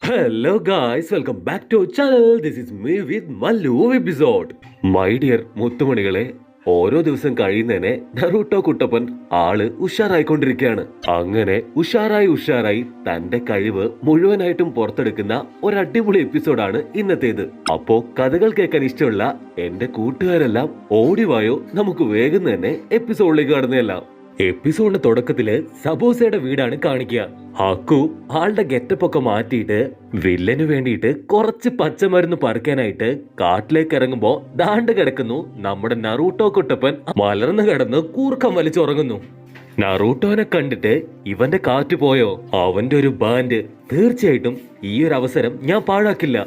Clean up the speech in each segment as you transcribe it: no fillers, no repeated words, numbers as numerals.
Hello guys, welcome back to our channel. This is me with Mallu episode. My dear മുത്തുമണികളെ, ഓരോ ദിവസം കഴിയുന്നതിനെ Naruto Kuttappan ആള് ഉഷാറായിക്കൊണ്ടിരിക്കുകയാണ്. അങ്ങനെ ഉഷാറായി തന്റെ കഴിവ് മുഴുവനായിട്ടും പുറത്തെടുക്കുന്ന ഒരു അടിപൊളി എപ്പിസോഡാണ് ഇന്നത്തേത്. അപ്പോ കഥകൾ കേൾക്കാൻ ഇഷ്ടമുള്ള എന്റെ കൂട്ടുകാരെല്ലാം ഓടിവായോ, നമുക്ക് വേഗം തന്നെ എപ്പിസോഡിലേക്ക് കടന്നെല്ലാം. എപ്പിസോഡിന്റെ തുടക്കത്തില് സബോസയുടെ വീടാണ് കാണിക്കുക. ഹക്കു ആളുടെ ഗെറ്റപ്പ് ഒക്കെ മാറ്റിയിട്ട് വില്ലന് വേണ്ടിയിട്ട് കുറച്ച് പച്ചമരുന്ന് പറിക്കാനായിട്ട് കാട്ടിലേക്ക് ഇറങ്ങുമ്പോ ദാണ്ട് കിടക്കുന്നു നമ്മുടെ നറൂട്ടോ കുട്ടപ്പൻ മലർന്നു കിടന്ന് കൂർക്കം വലിച്ചുറങ്ങുന്നു. നറൂട്ടോനെ കണ്ടിട്ട് ഇവന്റെ കാറ്റ് പോയോ? അവന്റെ ഒരു ബാൻഡ്. തീർച്ചയായിട്ടും ഈ ഒരു അവസരം ഞാൻ പാഴാക്കില്ല.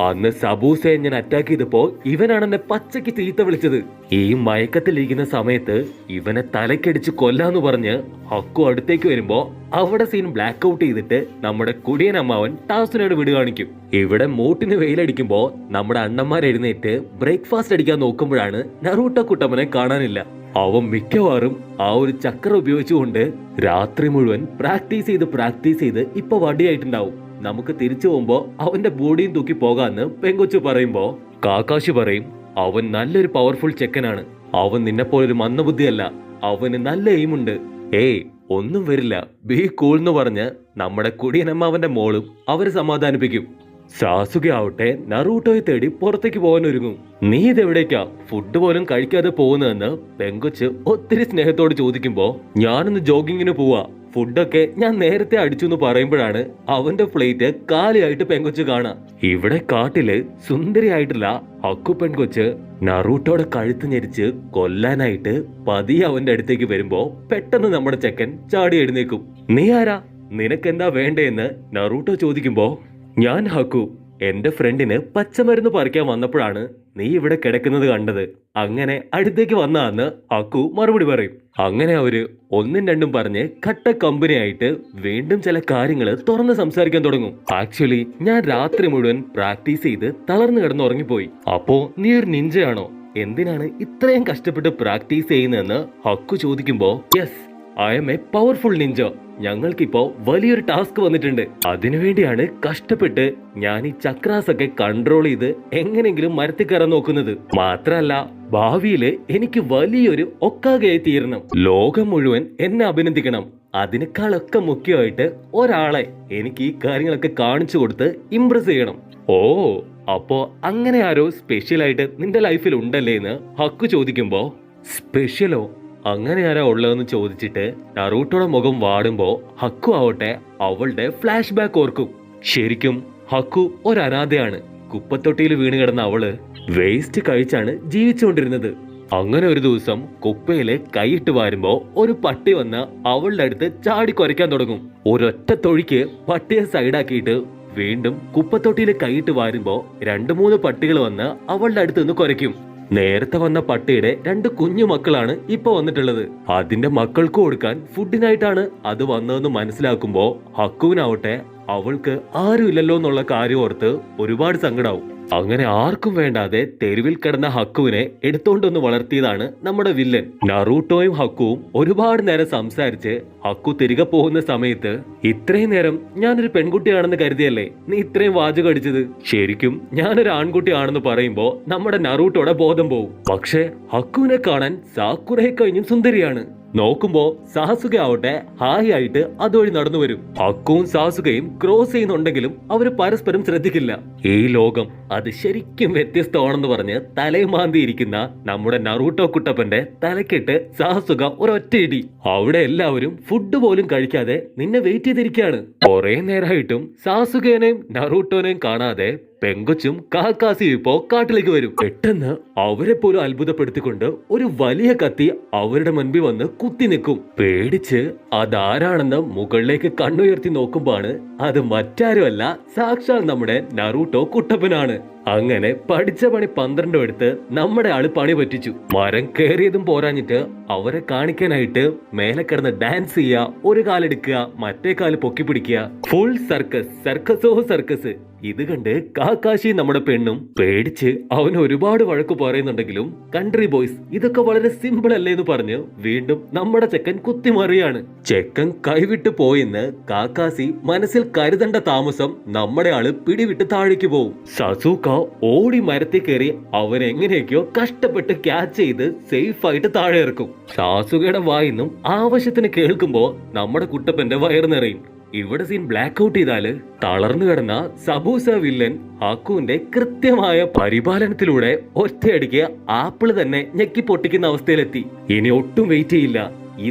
അന്ന് സബൂസയെ ഞാൻ അറ്റാക്ക് ചെയ്തപ്പോ ഇവനാണ് എന്നെ പച്ചയ്ക്ക് ചീത്ത വിളിച്ചത്. ഈ മയക്കത്തിലിരിക്കുന്ന സമയത്ത് ഇവനെ തലക്കടിച്ച് കൊല്ലാന്ന് പറഞ്ഞ് ഹക്കു അടുത്തേക്ക് വരുമ്പോ അവിടെ സീൻ ബ്ലാക്ക് ഔട്ട് ചെയ്തിട്ട് നമ്മുടെ കുടിയൻ അമ്മാവൻ ടാസുനോട് വീട് കാണിക്കും. ഇവിടെ മൂട്ടിന് വെയിലടിക്കുമ്പോ നമ്മുടെ അണ്ണന്മാർ എഴുന്നേറ്റ് ബ്രേക്ക്ഫാസ്റ്റ് അടിക്കാൻ നോക്കുമ്പോഴാണ് നറൂട്ടോ കുട്ടപ്പനെ കാണാനില്ല. അവൻ മിക്കവാറും ആ ഒരു ചക്രം ഉപയോഗിച്ചുകൊണ്ട് രാത്രി മുഴുവൻ പ്രാക്ടീസ് ചെയ്ത് ഇപ്പൊ വടിയായിട്ടുണ്ടാവും. നമുക്ക് തിരിച്ചു പോകുമ്പോ അവന്റെ ബോഡിയും തൂക്കി പോകാന്ന് പെങ്കൊച്ചു പറയുമ്പോ കാക്കാശി പറയും, അവൻ നല്ലൊരു പവർഫുൾ ചെക്കനാണ്, അവൻ നിന്നെപ്പോലൊരു മന്ദബുദ്ധിയല്ല, അവന് നല്ല എയിമുണ്ട്. ഏയ് ഒന്നും വരില്ല, ബി കൂൾ എന്ന് പറഞ്ഞ് നമ്മുടെ കുടിയനമ്മാവന്റെ മോളും അവര് സമാധാനിപ്പിക്കും. സാസുകെ ആവട്ടെ നറൂട്ടോയെ തേടി പുറത്തേക്ക് പോകാൻ ഒരുങ്ങും. നീ ഇതെവിടേക്കാ ഫുഡ് പോലും കഴിക്കാതെ പോകുന്നതെന്ന് പെങ്കൊച്ച് ഒത്തിരി സ്നേഹത്തോട് ചോദിക്കുമ്പോ ഞാനൊന്ന് ജോഗിങ്ങിന് പോവാ, ഫുഡൊക്കെ ഞാൻ നേരത്തെ അടിച്ചു എന്ന് പറയുമ്പോഴാണ് അവന്റെ പ്ലേറ്റ് കാലിയായിട്ട് പെങ്കൊച്ച് കാണാം. ഇവിടെ കാട്ടില് സുന്ദരിയായിട്ടുള്ള ഹക്കു പെൺകൊച്ച് നറൂട്ടോടെ കഴുത്ത് ഞെരിച്ച് കൊല്ലാനായിട്ട് പതിയെ അവന്റെ അടുത്തേക്ക് വരുമ്പോ പെട്ടെന്ന് നമ്മുടെ ചെക്കൻ ചാടി എഴുന്നേക്കും. നീ ആരാ, നിനക്കെന്താ വേണ്ടേന്ന് നറൂട്ടോ ചോദിക്കുമ്പോ ഞാൻ ഹക്കു, എന്റെ ഫ്രണ്ടിന് പച്ചമരുന്ന് പറിക്കാൻ വന്നപ്പോഴാണ് നീ ഇവിടെ കിടക്കുന്നത് കണ്ടത്, അങ്ങനെ അടുത്തേക്ക് വന്നാന്ന് ഹക്കു മറുപടി പറയും. അങ്ങനെ അവര് ഒന്നും രണ്ടും പറഞ്ഞ് കട്ട കമ്പനിയായിട്ട് വീണ്ടും ചില കാര്യങ്ങൾ തുറന്ന് സംസാരിക്കാൻ തുടങ്ങും. ആക്ച്വലി ഞാൻ രാത്രി മുഴുവൻ പ്രാക്ടീസ് ചെയ്ത് തളർന്നു കിടന്നുറങ്ങിപ്പോയി. അപ്പോ നീ ഒരു നിഞ്ചയാണോ, എന്തിനാണ് ഇത്രയും കഷ്ടപ്പെട്ട് പ്രാക്ടീസ് ചെയ്യുന്നതെന്ന് ഹക്കു ചോദിക്കുമ്പോ yes, I'm a powerful ninja. ഞങ്ങൾക്കിപ്പോ വലിയൊരു ടാസ്ക് വന്നിട്ടുണ്ട്. അതിനുവേണ്ടിയാണ് കഷ്ടപ്പെട്ട് ഞാൻ ഈ ചക്രാസ് ഒക്കെ കൺട്രോൾ ചെയ്ത് എങ്ങനെങ്കിലും മരത്തിൽ കയറാൻ നോക്കുന്നത്. മാത്രല്ല ഭാവിയില് എനിക്ക് വലിയൊരു ഒക്കാകയായി തീരണം, ലോകം മുഴുവൻ എന്നെ അഭിനന്ദിക്കണം. അതിനേക്കാളൊക്കെ മുഖ്യമായിട്ട് ഒരാളെ എനിക്ക് ഈ കാര്യങ്ങളൊക്കെ കാണിച്ചു കൊടുത്ത് ഇംപ്രസ് ചെയ്യണം. ഓ, അപ്പോ അങ്ങനെ ആരോ സ്പെഷ്യലായിട്ട് നിന്റെ ലൈഫിൽ ഉണ്ടല്ലേ എന്ന് ഹക്കു ചോദിക്കുമ്പോ സ്പെഷ്യലോ, അങ്ങനെ ആരാ ഉള്ളതെന്ന് ചോദിച്ചിട്ട് നറൂട്ടോയുടെ മുഖം വാടുമ്പോ ഹക്കു ആവട്ടെ അവളുടെ ഫ്ലാഷ് ബാക്ക് ഓർക്കും. ശരിക്കും ഹക്കു ഒരു അനാഥയാണ്. കുപ്പത്തൊട്ടിയിൽ വീണ് കിടന്ന അവള് വേസ്റ്റ് കഴിച്ചാണ് ജീവിച്ചുകൊണ്ടിരുന്നത്. അങ്ങനെ ഒരു ദിവസം കുപ്പയിലെ കൈയിട്ട് വാരുമ്പോ ഒരു പട്ടി വന്ന് അവളുടെ അടുത്ത് ചാടി കുരയ്ക്കാൻ തുടങ്ങും. ഒരൊറ്റ തൊഴിക്ക് പട്ടിയെ സൈഡാക്കിയിട്ട് വീണ്ടും കുപ്പത്തൊട്ടിയിൽ കൈയിട്ട് വാരുമ്പോ 2-3 പട്ടികൾ വന്ന് അവളുടെ അടുത്ത് നിന്ന് കുരയ്ക്കും. നേരത്തെ വന്ന പട്ടിയുടെ 2 കുഞ്ഞു മക്കളാണ് ഇപ്പൊ വന്നിട്ടുള്ളത്. അതിന്റെ മക്കൾക്ക് കൊടുക്കാൻ ഫുഡിനായിട്ടാണ് അത് വന്നതെന്ന് മനസ്സിലാക്കുമ്പോ ഹക്കുവിനാവട്ടെ അവൾക്ക് ആരും ഇല്ലല്ലോ എന്നുള്ള കാര്യം ഓർത്ത് ഒരുപാട് സങ്കടാവും. അങ്ങനെ ആർക്കും വേണ്ടാതെ തെരുവിൽ കിടന്ന ഹക്കുവിനെ എടുത്തോണ്ടൊന്ന് വളർത്തിയതാണ് നമ്മുടെ വില്ലൻ. നറൂട്ടോയും ഹക്കുവും ഒരുപാട് നേരം സംസാരിച്ച് ഹക്കു തിരികെ പോകുന്ന സമയത്ത് ഇത്രയും നേരം ഞാനൊരു പെൺകുട്ടിയാണെന്ന് കരുതിയല്ലേ നീ ഇത്രയും വാചകം അടിച്ചത്, ശരിക്കും ഞാനൊരു ആൺകുട്ടിയാണെന്ന് പറയുമ്പോ നമ്മുടെ നറൂട്ടോടെ ബോധം പോവും. പക്ഷെ ഹക്കുവിനെ കാണാൻ സാക്കുറയെ കഴിഞ്ഞും സുന്ദരിയാണ്. നോക്കുമ്പോ സാസുക ആവട്ടെ ഹായ് ആയിട്ട് അതുവഴി നടന്നു വരും. ഹക്കുവും സാസുകയും ക്രോസ് ചെയ്യുന്നുണ്ടെങ്കിലും അവര് പരസ്പരം ശ്രദ്ധിക്കില്ല. ഈ ലോകം അത് ശരിക്കും വ്യത്യസ്തമാണെന്ന് പറഞ്ഞ് തലയുമാന്തിയിരിക്കുന്ന നമ്മുടെ നറൂട്ടോ കുട്ടപ്പന്റെ തലക്കെട്ട് സാസുക ഒരൊറ്റയിടി. അവിടെ എല്ലാവരും ഫുഡ് പോലും കഴിക്കാതെ നിന്നെ വെയിറ്റ് ചെയ്തിരിക്കുകയാണ്. കുറെ നേരമായിട്ടും സാസുകേനെയും നറൂട്ടോനെയും കാണാതെ പെങ്കൊച്ചും കാക്കാസിയും ഇപ്പോ കാട്ടിലേക്ക് വരും. പെട്ടെന്ന് അവരെ പോലും അത്ഭുതപ്പെടുത്തിക്കൊണ്ട് ഒരു വലിയ കത്തി അവരുടെ മുൻപിൽ വന്ന് കുത്തി നിൽക്കും. പേടിച്ച് അതാരാണെന്ന് മുകളിലേക്ക് കണ്ണുയർത്തി നോക്കുമ്പോഴാണ് അത് മറ്റാരുമല്ല, സാക്ഷാൽ നമ്മുടെ നറൂട്ടോ കുട്ടപ്പനാണ്. അങ്ങനെ പഠിച്ച പണി 12 എടുത്ത് നമ്മുടെ ആള് പണി പറ്റിച്ചു. മരം കേറിയതും പോരാഞ്ഞിട്ട് അവരെ കാണിക്കാനായിട്ട് മേലെ കിടന്ന് ഡാൻസ് ചെയ്യുക, ഒരു കാലെടുക്കുക, മറ്റേ കാല് പൊക്കി പിടിക്കുക. ഫുൾ സർക്കസ്, സർക്കസോ സർക്കസ്. ഇത് കണ്ട് കാക്കാശി നമ്മുടെ പെണ്ണും പേടിച്ച് അവന് ഒരുപാട് വഴക്ക് പറയുന്നുണ്ടെങ്കിലും കൺട്രി ബോയ്സ് ഇതൊക്കെ വളരെ സിമ്പിൾ അല്ലേ എന്ന് പറഞ്ഞ് വീണ്ടും നമ്മുടെ ചെക്കൻ കുത്തിമറിയാണ്. ചെക്കൻ കൈവിട്ട് പോയെന്ന് കാക്കാസി മനസ്സിൽ കരുതേണ്ട താമസം നമ്മുടെ ആള് പിടിവിട്ട് താഴേക്ക് പോവും. സസൂക്ക ഓടി മരത്തിൽ കയറി അവനെങ്ങനെയൊക്കെയോ കഷ്ടപ്പെട്ട് ക്യാച്ച് ചെയ്ത് സേഫ് ആയിട്ട് താഴെ ഇറക്കും. സാസുകയുടെ വായിന്നും ആവശ്യത്തിന് കേൾക്കുമ്പോ നമ്മുടെ കുട്ടപ്പന്റെ വയറ് നിറയും. ഇവിടെ സീൻ ബ്ലാക്ക് ഔട്ട് ചെയ്താല് തളർന്നു കിടന്ന സബൂസ വില്ലൻ ഹക്കുവിന്റെ കൃത്യമായ പരിപാലനത്തിലൂടെ ഒറ്റയടിക്ക് ആപ്പിള് തന്നെ ഞെക്കി പൊട്ടിക്കുന്ന അവസ്ഥയിലെത്തി. ഇനി ഒട്ടും വെയിറ്റ് ചെയ്യില്ല,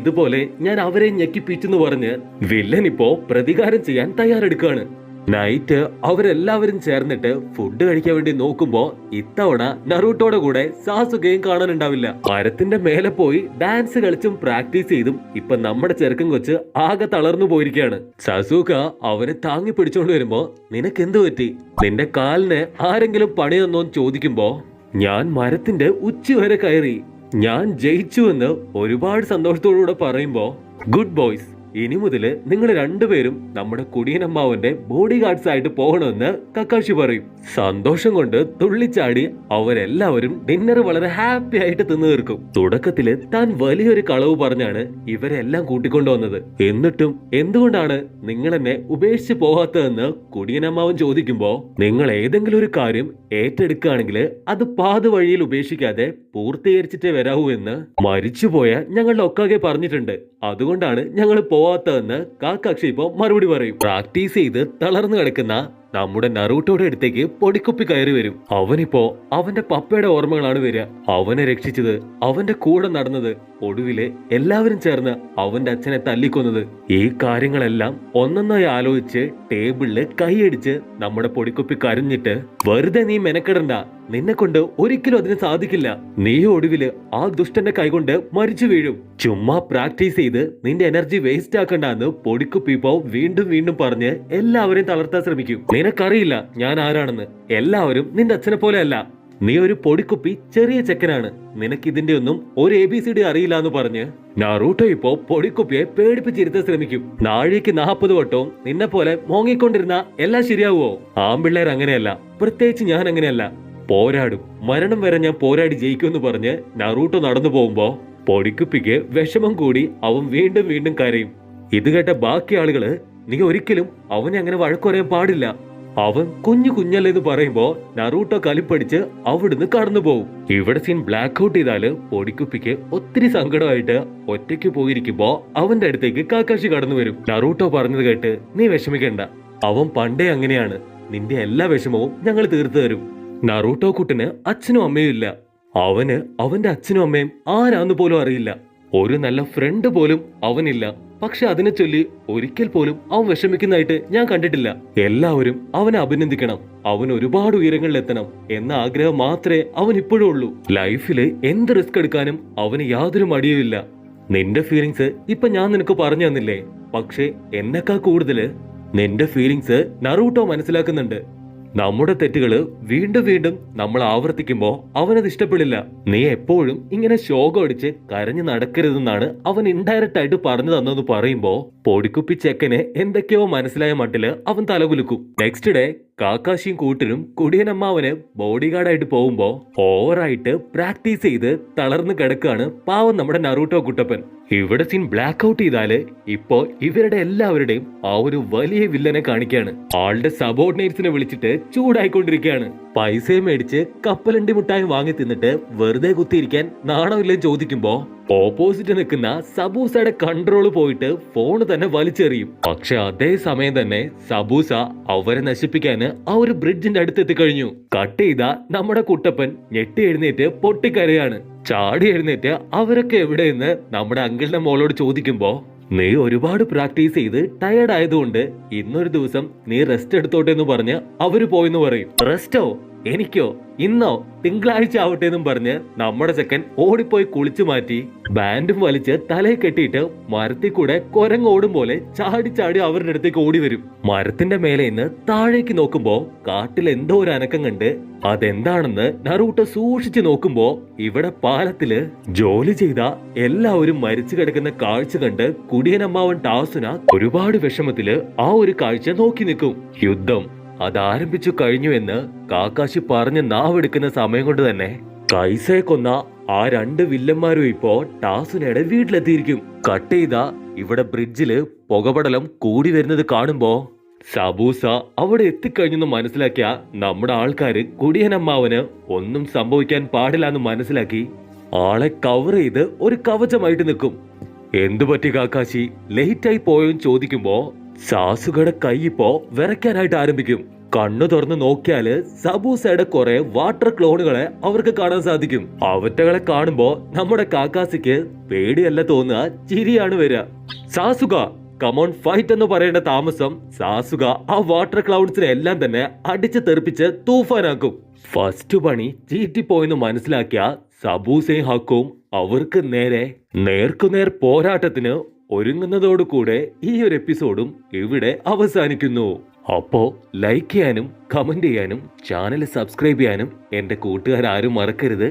ഇതുപോലെ ഞാൻ അവരെ ഞെക്കിപ്പിച്ചെന്ന് പറഞ്ഞ് വില്ലൻ ഇപ്പോ പ്രതികാരം ചെയ്യാൻ തയ്യാറെടുക്കുകയാണ്. നൈറ്റ് അവരെല്ലാവരും ചേർന്നിട്ട് ഫുഡ് കഴിക്കാൻ വേണ്ടി നോക്കുമ്പോ ഇത്തവണ നറൂട്ടോടെ കൂടെ സാസുകയും കാണാനുണ്ടാവില്ല. മരത്തിന്റെ മേലെ പോയി ഡാൻസ് കളിച്ചും പ്രാക്ടീസ് ചെയ്തും ഇപ്പൊ നമ്മുടെ ചെറുക്കൻ കൊച്ച് ആകെ തളർന്നു പോയിരിക്കുകയാണ്. സസൂക അവനെ താങ്ങി പിടിച്ചോണ്ട് വരുമ്പോ നിനക്കെന്ത് പറ്റി, നിന്റെ കാലിന് ആരെങ്കിലും പണി തന്നോന്ന് ചോദിക്കുമ്പോ ഞാൻ മരത്തിന്റെ ഉച്ച വരെ കയറി, ഞാൻ ജയിച്ചു എന്ന് ഒരുപാട് സന്തോഷത്തോടുകൂടെ പറയുമ്പോ ഗുഡ് ബോയ്സ്, ഇനി മുതല് നിങ്ങൾ രണ്ടുപേരും നമ്മുടെ കുടിയനമ്മാവന്റെ ബോഡി ഗാർഡ്സ് ആയിട്ട് പോകണമെന്ന് കക്കാഷി പറയും. സന്തോഷം കൊണ്ട് തുള്ളിച്ചാടി അവരെല്ലാവരും ഡിന്നർ വളരെ ഹാപ്പി ആയിട്ട് തിന്നു തീർക്കും. തുടക്കത്തില് താൻ വലിയൊരു കളവ് പറഞ്ഞാണ് ഇവരെല്ലാം കൂട്ടിക്കൊണ്ടുവന്നത്. എന്നിട്ടും എന്തുകൊണ്ടാണ് നിങ്ങൾ എന്നെ ഉപേക്ഷിച്ച് പോകാത്തതെന്ന് കുടിയനമ്മാവൻ ചോദിക്കുമ്പോ നിങ്ങൾ ഏതെങ്കിലും ഒരു കാര്യം ഏറ്റെടുക്കുകയാണെങ്കിൽ അത് പാതി വഴിയിൽ ഉപേക്ഷിക്കാതെ പൂർത്തീകരിച്ചിട്ടേ വരാവൂ എന്ന് മരിച്ചുപോയ ഞങ്ങളുടെ ഒക്കാകെ പറഞ്ഞിട്ടുണ്ട്. അതുകൊണ്ടാണ് ഞങ്ങൾ പോവാത്തതെന്ന് കാക്കാക്ഷി ഇപ്പോ മറുപടി പറയും. പ്രാക്ടീസ് ചെയ്ത് തളർന്നു കിടക്കുന്ന നമ്മുടെ നറൂട്ടോയുടെ അടുത്തേക്ക് പൊടിക്കുപ്പി കയറി വരും. അവനിപ്പോ അവന്റെ പപ്പയുടെ ഓർമ്മകളാണ് വരിക. അവനെ രക്ഷിച്ചത്, അവന്റെ കൂടെ നടന്നത്, ഒടുവില് എല്ലാവരും ചേർന്ന് അവന്റെ അച്ഛനെ തല്ലിക്കൊന്നത്. ഈ കാര്യങ്ങളെല്ലാം ഒന്നൊന്നായി ആലോചിച്ച് ടേബിളില് കൈയടിച്ച് നമ്മുടെ പൊടിക്കുപ്പി കരഞ്ഞിട്ട് വെറുതെ നീ മെനക്കെടണ്ട, നിന്നെ കൊണ്ട് ഒരിക്കലും അതിന് സാധിക്കില്ല, നീ ഒടുവില് ആ ദുഷ്ടന്റെ കൈകൊണ്ട് മരിച്ചു വീഴും, ചുമ്മാ പ്രാക്ടീസ് ചെയ്ത് നിന്റെ എനർജി വേസ്റ്റ് ആക്കണ്ടെന്ന് പൊടിക്കുപ്പി ഇപ്പോ വീണ്ടും വീണ്ടും പറഞ്ഞ് എല്ലാവരെയും തളർത്താൻ ശ്രമിക്കും. നിനക്കറിയില്ല ഞാൻ ആരാണെന്ന്, എല്ലാവരും നിന്റെ അച്ഛനെ പോലെ അല്ല, നീ ഒരു പൊടിക്കുപ്പി ചെറിയ ചെക്കനാണ്, നിനക്ക് ഇതിന്റെ ഒന്നും ഒരു ABCD അറിയില്ല എന്ന് പറഞ്ഞ് നറൂട്ടോ ഇപ്പോ പൊടിക്കുപ്പിയെ പേടിപ്പിച്ചിരുത്താൻ ശ്രമിക്കും. നാഴിക്ക് 40 വട്ടവും നിന്നെ പോലെ മോങ്ങിക്കൊണ്ടിരുന്ന എല്ലാം ശരിയാവുമോ? ആമ്പിള്ളേർ അങ്ങനെയല്ല, പ്രത്യേകിച്ച് ഞാൻ അങ്ങനെയല്ല, പോരാടും, മരണം വരെ ഞാൻ പോരാടി ജയിക്കുമെന്ന് പറഞ്ഞ് നറൂട്ടോ നടന്നു പോകുമ്പോ പൊടിക്കുപ്പിക്ക് വിഷമം കൂടി അവൻ വീണ്ടും വീണ്ടും കരയും. ഇത് കേട്ട ബാക്കി ആളുകള് നീ ഒരിക്കലും അവനെ അങ്ങനെ വഴക്കു പറയാൻ പാടില്ല, അവൻ കുഞ്ഞു കുഞ്ഞല്ലെന്ന് പറയുമ്പോ നറൂട്ടോ കലിപ്പടിച്ച് അവിടുന്ന് കടന്നു പോകും. ഇവിടെ സീൻ ബ്ലാക്ക് ഔട്ട് ചെയ്താല് പൊടിക്കുപ്പിക്ക് ഒത്തിരി സങ്കടമായിട്ട് ഒറ്റയ്ക്ക് പോയിരിക്കുമ്പോ അവന്റെ അടുത്തേക്ക് കാക്കാഷി കടന്നു വരും. നറൂട്ടോ പറഞ്ഞത് കേട്ട് നീ വിഷമിക്കണ്ട, അവൻ പണ്ടേ അങ്ങനെയാണ്, നിന്റെ എല്ലാ വിഷമവും ഞങ്ങൾ തീർത്തു തരും. നറൂട്ടോ കുട്ടന് അച്ഛനും അമ്മയും ഇല്ല, അവന് അവന്റെ അച്ഛനും അമ്മയും ആരാന്ന് പോലും അറിയില്ല, ഒരു നല്ല ഫ്രണ്ട് പോലും അവനില്ല. പക്ഷെ അതിനെ ചൊല്ലി ഒരിക്കൽ പോലും അവൻ വിഷമിക്കുന്നതായിട്ട് ഞാൻ കണ്ടിട്ടില്ല. എല്ലാവരും അവനെ അഭിനന്ദിക്കണം, അവൻ ഒരുപാട് ഉയരങ്ങളിൽ എത്തണം എന്ന ആഗ്രഹം മാത്രമേ അവൻ ഇപ്പോഴും ഉള്ളൂ. ലൈഫില് എന്ത് റിസ്ക് എടുക്കാനും അവന് യാതൊരു മടിയുമില്ല. നിന്റെ ഫീലിങ്സ് ഇപ്പൊ ഞാൻ നിനക്ക് പറഞ്ഞു തന്നില്ലേ, പക്ഷെ എന്നെക്കാൾ കൂടുതല് നിന്റെ ഫീലിങ്സ് നറൂട്ടോ മനസ്സിലാക്കുന്നുണ്ട്. നമ്മുടെ തെറ്റുകള് വീണ്ടും വീണ്ടും നമ്മൾ ആവർത്തിക്കുമ്പോ അവനത് ഇഷ്ടപ്പെടില്ല. നീ എപ്പോഴും ഇങ്ങനെ ശോകം അടിച്ച് കരഞ്ഞു നടക്കരുതെന്നാണ് അവൻ ഇൻഡയറക്റ്റ് ആയിട്ട് പറഞ്ഞു തന്നെന്ന് പറയുമ്പോ പൊടിക്കുപ്പി ചെക്കന് എന്തൊക്കെയോ മനസ്സിലായ മട്ടില് അവൻ തലകുലുക്കും. നെക്സ്റ്റ് ഡേ കാക്കാശിയും കൂട്ടരും കുടിയനമ്മാവന് ബോഡി ഗാർഡായിട്ട് പോകുമ്പോ ഓവറായിട്ട് പ്രാക്ടീസ് ചെയ്ത് തളർന്നു കിടക്കാണ് പാവം നമ്മുടെ നറൂട്ടോ കുട്ടപ്പൻ. ഇവിടെ സീൻ ബ്ലാക്ക് ഔട്ട് ചെയ്താല് ഇപ്പോ ഇവരുടെ എല്ലാവരുടെയും ആ ഒരു വലിയ വില്ലനെ കാണിക്കാണ്. ആളുടെ സബോർഡിനേറ്റ്സിനെ വിളിച്ചിട്ട് ചൂടായിക്കൊണ്ടിരിക്കുകയാണ്. പൈസയും മേടിച്ച് കപ്പലണ്ടി മുട്ടായി വാങ്ങി തിന്നിട്ട് വെറുതെ കുത്തിയിരിക്കാൻ നാണമില്ലെന്ന് ചോദിക്കുമ്പോ ഓപ്പോസിറ്റ് നിൽക്കുന്ന സബൂസയുടെ കൺട്രോള് പോയിട്ട് ഫോണ് തന്നെ വലിച്ചെറിയും. പക്ഷെ അതേ സമയം തന്നെ സബൂസ അവരെ നശിപ്പിക്കാന് ആ ഒരു ബ്രിഡ്ജിന്റെ അടുത്ത് എത്തിക്കഴിഞ്ഞു. കട്ട് ചെയ്ത നമ്മുടെ കുട്ടപ്പൻ ഞെട്ടി എഴുന്നേറ്റ് പൊട്ടിക്കരയാണ്. ചാടി എഴുന്നേറ്റ് അവരൊക്കെ എവിടെയെന്ന് നമ്മുടെ അങ്കിളിന്റെ മോളോട് ചോദിക്കുമ്പോ നീ ഒരുപാട് പ്രാക്ടീസ് ചെയ്ത് ടയർഡ് ആയതുകൊണ്ട് ഇന്നൊരു ദിവസം നീ റെസ്റ്റ് എടുത്തോട്ടെ എന്ന് പറഞ്ഞ് അവര് പോയെന്ന് പറയും. റെസ്റ്റോ? എനിക്കോ ഇന്നോ തിങ്കളാഴ്ച ആവട്ടെ എന്നും പറഞ്ഞ് നമ്മുടെ ചെക്കൻ ഓടിപ്പോയി കുളിച്ചു മാറ്റി ബാൻഡും വലിച്ച് തലയിൽ കെട്ടിയിട്ട് മരത്തിൽ കൂടെ കുരങ്ങോടും പോലെ ചാടി ചാടി അവരുടെ അടുത്തേക്ക് ഓടി വരും. മരത്തിന്റെ മേലെ നിന്ന് താഴേക്ക് നോക്കുമ്പോ കാട്ടിൽ എന്തോ ഒരു അനക്കം കണ്ട് അതെന്താണെന്ന് നറൂട്ടോ സൂക്ഷിച്ചു നോക്കുമ്പോ ഇവിടെ പാലത്തില് ജോലി ചെയ്ത എല്ലാവരും മരിച്ചു കിടക്കുന്ന കാഴ്ച കണ്ട് കുടിയനമ്മാവൻ ടാസുന ഒരുപാട് വിഷമത്തില് ആ ഒരു കാഴ്ച നോക്കി നിൽക്കും. യുദ്ധം അതാരംഭിച്ചു കഴിഞ്ഞു എന്ന് കാക്കാശി പറഞ്ഞ് നാവെടുക്കുന്ന സമയം കൊണ്ട് തന്നെ കൈസയെ കൊന്ന ആ 2 വില്ലന്മാരും ഇപ്പോ ടാസുനയുടെ വീട്ടിലെത്തിയിരിക്കും. കട്ട് ചെയ്ത ഇവിടെ ബ്രിഡ്ജില് പുകപടലം കൂടി വരുന്നത് കാണുമ്പോ സബൂസ അവിടെ എത്തിക്കഴിഞ്ഞെന്ന് മനസ്സിലാക്കിയ നമ്മുടെ ആൾക്കാര് കുടിയനമ്മാവന് ഒന്നും സംഭവിക്കാൻ പാടില്ല എന്ന് മനസ്സിലാക്കി ആളെ കവർ ചെയ്ത് ഒരു കവചമായിട്ട് നിൽക്കും. എന്തു പറ്റി കാക്കാശി ലേറ്റായി പോയെന്ന് ചോദിക്കുമ്പോ സാസുകയുടെ കൈ ഇപ്പോ വിറയ്ക്കാനായിട്ട് ആരംഭിക്കും. കണ്ണു തുറന്ന് നോക്കിയാല് സബൂസയുടെ കുറെ വാട്ടർ ക്ലോണുകളെ അവർക്ക് കാണാൻ സാധിക്കും. അവറ്റകളെ കാണുമ്പോ നമ്മുടെ കാക്കാസിക്ക് പേടിയല്ല തോന്നുക, ചിരിയാണ് വരിക. സാസുക കമോൺ ഫൈറ്റ് എന്ന് പറയേണ്ട താമസം സാസുക ആ വാട്ടർ ക്ലൗഡ്സിനെ എല്ലാം തന്നെ അടിച്ച് തെറിപ്പിച്ച് തൂഫാനാക്കും. ഫസ്റ്റ് പണി ചീറ്റിപ്പോയെന്ന് മനസ്സിലാക്കിയ സബൂസയും ഹക്കും അവർക്ക് നേർക്കുനേർ പോരാട്ടത്തിന് ഒരുങ്ങുന്നതോടുകൂടെ ഈ ഒരു എപ്പിസോഡും ഇവിടെ അവസാനിക്കുന്നു. അപ്പോ ലൈക്ക് ചെയ്യാനും കമന്റ് ചെയ്യാനും ചാനൽ സബ്സ്ക്രൈബ് ചെയ്യാനും എന്റെ കൂട്ടുകാരും മറക്കരുത്.